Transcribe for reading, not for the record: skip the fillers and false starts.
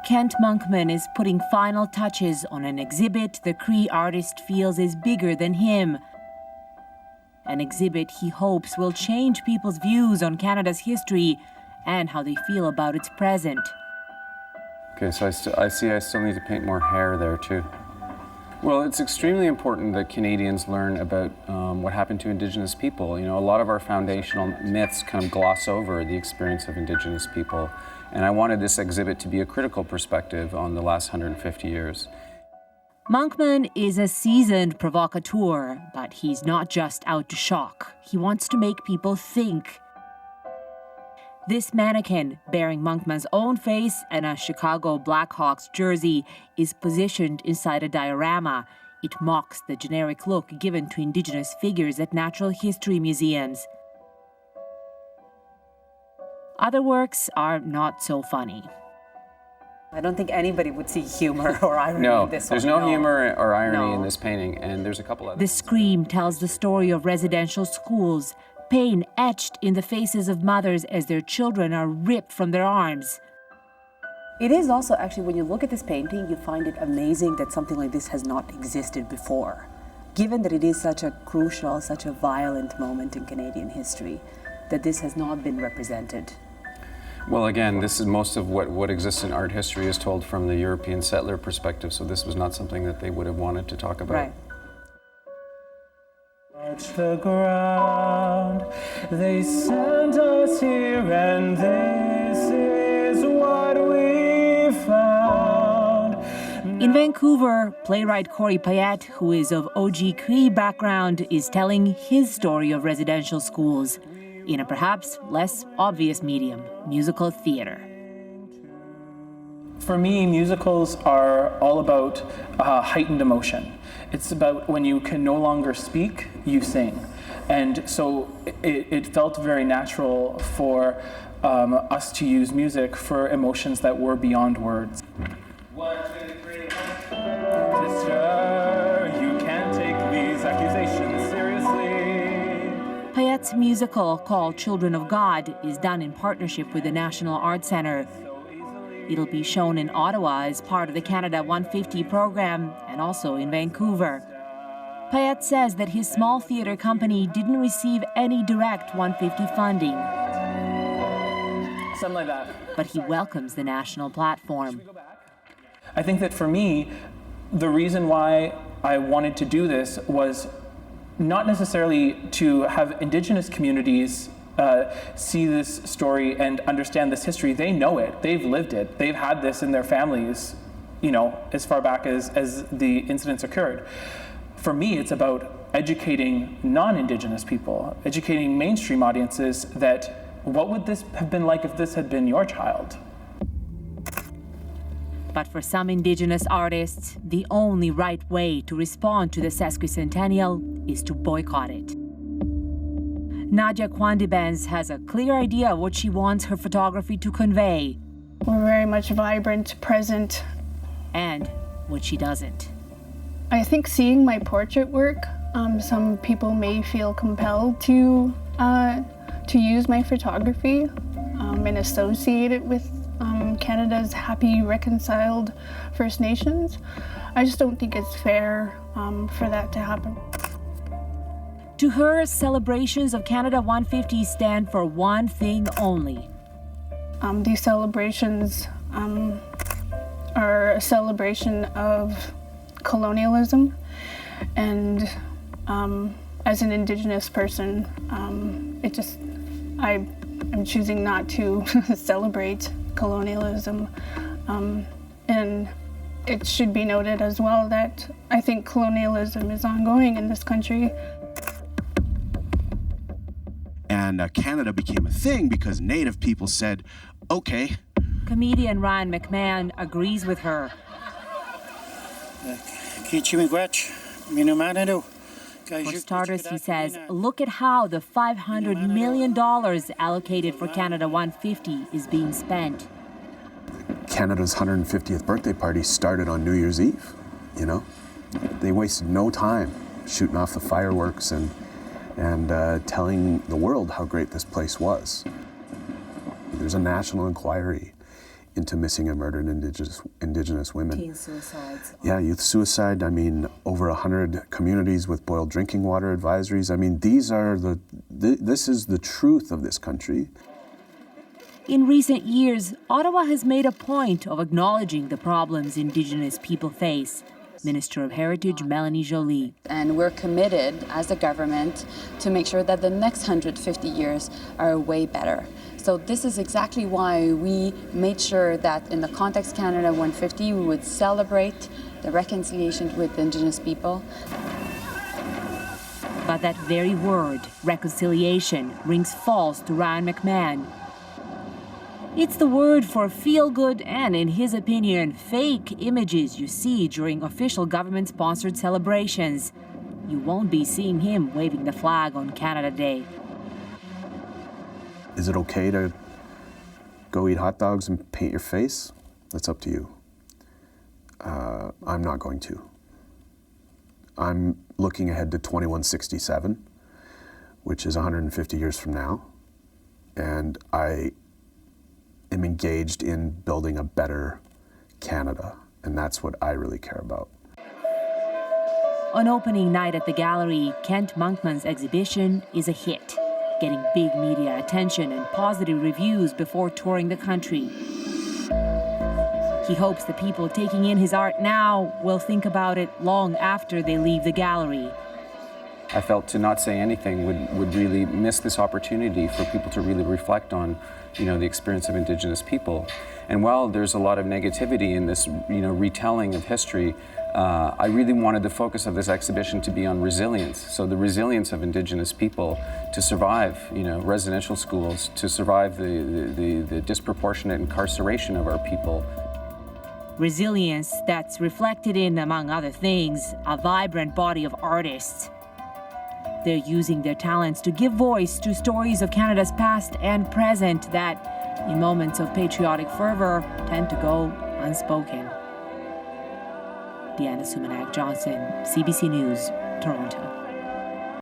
Kent Monkman is putting final touches on an exhibit the Cree artist feels is bigger than him. An exhibit he hopes will change people's views on Canada's history and how they feel about its present. Okay, so I still need to paint more hair there too. Well, it's extremely important that Canadians learn about what happened to Indigenous people. You know, a lot of our foundational myths kind of gloss over the experience of Indigenous people. And I wanted this exhibit to be a critical perspective on the last 150 years. Monkman is a seasoned provocateur, but he's not just out to shock. He wants to make people think. This mannequin, bearing Monkman's own face and a Chicago Blackhawks jersey, is positioned inside a diorama. It mocks the generic look given to Indigenous figures at natural history museums. Other works are not so funny. I don't think anybody would see humor or irony in this one. There's no humor or irony in this painting, and there's a couple others. The Scream tells the story of residential schools, pain etched in the faces of mothers as their children are ripped from their arms. It is also, actually, when you look at this painting, you find it amazing that something like this has not existed before. Given that it is such a crucial, such a violent moment in Canadian history, that this has not been represented. Well, again, this is most of what exists in art history is told from the European settler perspective, so this was not something that they would have wanted to talk about. Right. Touch the ground, they sent us here, and this is what we found. In Vancouver, playwright Corey Payette, who is of OG Cree background, is telling his story of residential schools in a perhaps less obvious medium, musical theater. For me, musicals are all about heightened emotion. It's about when you can no longer speak, you sing. And so it felt very natural for us to use music for emotions that were beyond words. 1, 2, 3, 1. Sister, you can't take these accusations seriously. Payette's musical, called Children of God, is done in partnership with the National Arts Centre. It'll be shown in Ottawa as part of the Canada 150 program and also in Vancouver. Payette says that his small theatre company didn't receive any direct 150 funding. Something like that. But he welcomes the national platform. I think that for me, the reason why I wanted to do this was not necessarily to have Indigenous communities see this story and understand this history. They know it, they've lived it, they've had this in their families, you know, as far back as the incidents occurred. For me, it's about educating non-Indigenous people, educating mainstream audiences that what would this have been like if this had been your child? But for some Indigenous artists, the only right way to respond to the sesquicentennial is to boycott it. Jaquanda Bands has a clear idea of what she wants her photography to convey. We're very much vibrant, present. And what she doesn't. I think seeing my portrait work, some people may feel compelled to use my photography and associate it with Canada's happy, reconciled First Nations. I just don't think it's fair for that to happen. To her, celebrations of Canada 150 stand for one thing only. These celebrations are a celebration of colonialism, and as an Indigenous person, I'm choosing not to celebrate colonialism. And it should be noted as well that I think colonialism is ongoing in this country. And Canada became a thing because Native people said, okay. Comedian Ryan McMahon agrees with her. For starters, he says, look at how the $500 million allocated for Canada 150 is being spent. Canada's 150th birthday party started on New Year's Eve, you know? They wasted no time shooting off the fireworks and telling the world how great this place was. There's a national inquiry into missing and murdered Indigenous women. Teen suicides. Yeah, youth suicide. I mean, over 100 communities with boiled drinking water advisories. I mean, this is the truth of this country. In recent years, Ottawa has made a point of acknowledging the problems Indigenous people face. Minister of Heritage Melanie Joly. And we're committed as a government to make sure that the next 150 years are way better. So this is exactly why we made sure that in the Context Canada 150 we would celebrate the reconciliation with Indigenous people. But that very word, reconciliation, rings false to Ryan McMahon. It's the word for feel-good and, in his opinion, fake images you see during official government-sponsored celebrations. You won't be seeing him waving the flag on Canada Day. Is it okay to go eat hot dogs and paint your face? That's up to you. I'm not going to. I'm looking ahead to 2167, which is 150 years from now, and I am engaged in building a better Canada, and that's what I really care about. On opening night at the gallery, Kent Monkman's exhibition is a hit, getting big media attention and positive reviews before touring the country. He hopes the people taking in his art now will think about it long after they leave the gallery. I felt to not say anything would really miss this opportunity for people to really reflect on, the experience of Indigenous people. And while there's a lot of negativity in this, retelling of history, I really wanted the focus of this exhibition to be on resilience. So the resilience of Indigenous people to survive, residential schools, to survive the disproportionate incarceration of our people. Resilience that's reflected in, among other things, a vibrant body of artists. They're using their talents to give voice to stories of Canada's past and present that, in moments of patriotic fervor, tend to go unspoken. Deanna Sumanak Johnson, CBC News, Toronto.